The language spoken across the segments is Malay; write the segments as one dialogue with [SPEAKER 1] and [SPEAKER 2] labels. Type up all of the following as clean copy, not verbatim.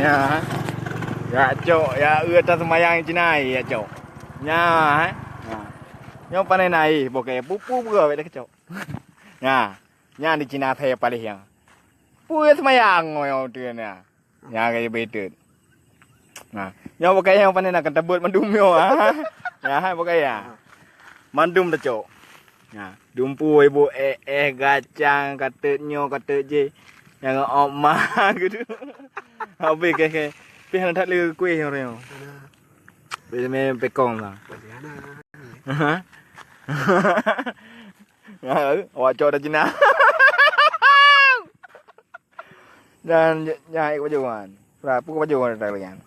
[SPEAKER 1] Ya. Ya cok, ya udah semayang Cina ya cok. Nya, yang panen naik, bukan pupu buka beda cok. Nya di Cina saya paling yang. Puya semayang ngoyo dia ni. Ya kayak beda. Yang bukan yang panen nak tebut mandum yo Ya, bukan ya. Mandum dah cok. Dumpu ibu gacang kata nyo kata je. Yang omah gitu. Habis ke. Pih nak le kuih orang. Pih me pekong lah. Awak cok dah Cina. Dan nyai bajuan. Berapa bajuan dah bagian.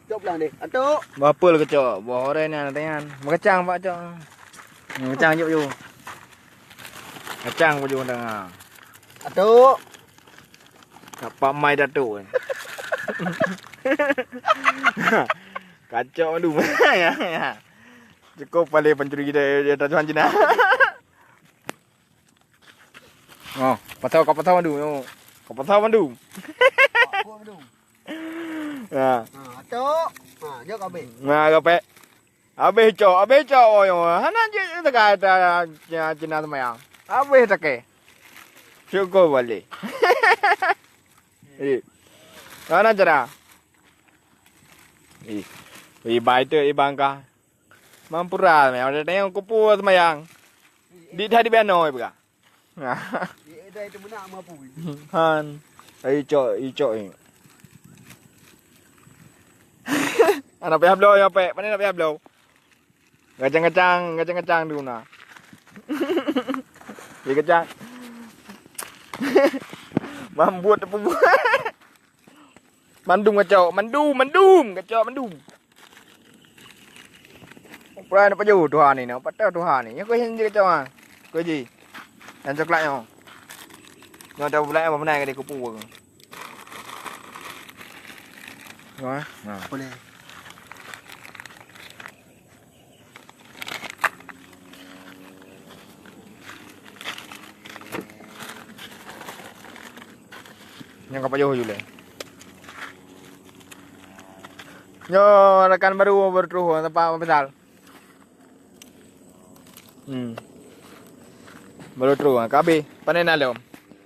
[SPEAKER 2] Cok lang deh. Atuk.
[SPEAKER 1] Berapa lu cok? Buah orang ni tangan. Makacang pak cok. Makacang je baju. Kacang baju tengah.
[SPEAKER 2] Atuk.
[SPEAKER 1] Kapak mai datuk. Kacau tu. Cukup paling pencuri dia tuan Cina. Oh, kau patau mandu. Kau patau mandu.
[SPEAKER 2] Aku mandu.
[SPEAKER 1] Atuk.
[SPEAKER 2] Jok habis.
[SPEAKER 1] Gape. Habis cok. Hana je dekat Cina semayang. Habis tak ke? Cukup balik. Mana cara? Baik tu bangka. Mampura me ada yang kupu semayang. Di tadi benoi buka.
[SPEAKER 2] Dia itu mana mampu.
[SPEAKER 1] Han. Icok ni. Anak pihak blow ya pe. Mana nak pihak blow? Gacang dulu na. Di gacang. Mambut apa buat? Mandum kacau, kacau mandum. Pernah apa jauh Tuhan ni, apa tahu Tuhan ni? Yang kau hendak kacau ah, kau ji, dan coklatnya. Yang tahu pula apa benar ke dia kupu ke?
[SPEAKER 2] Boleh.
[SPEAKER 1] Yang kau jauh juga. Yo rekan baru bertuh tempat besar. Baru terus kabe panen alom.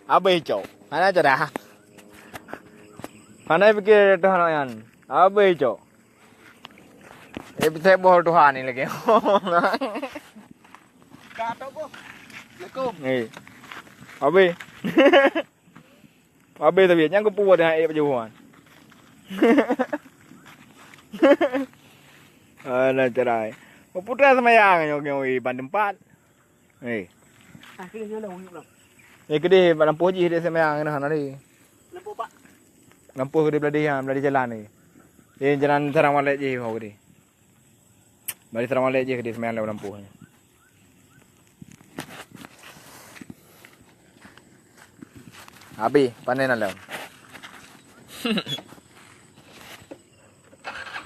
[SPEAKER 1] Abe hijau. Mana cara? Mana fikir Tuhan yang? Abe hijau. Bisa bohong Tuhan ni lagi.
[SPEAKER 2] Kata ko. Assalamualaikum.
[SPEAKER 1] Abe. Abe tapi yang kupu ada berjauhan. Nak cerai. Putra semayang yang bandem 4.
[SPEAKER 2] Akhirnya dah uyuk lah.
[SPEAKER 1] Kedih lampu haji dia semayang nah hari.
[SPEAKER 2] Lampu pak.
[SPEAKER 1] Lampu kedih beladi jalan ni. Dia jalan Sarang Walek je kau kedih. Balik Sarang Walek je kedih semayang lampu ni. Abi panen alam.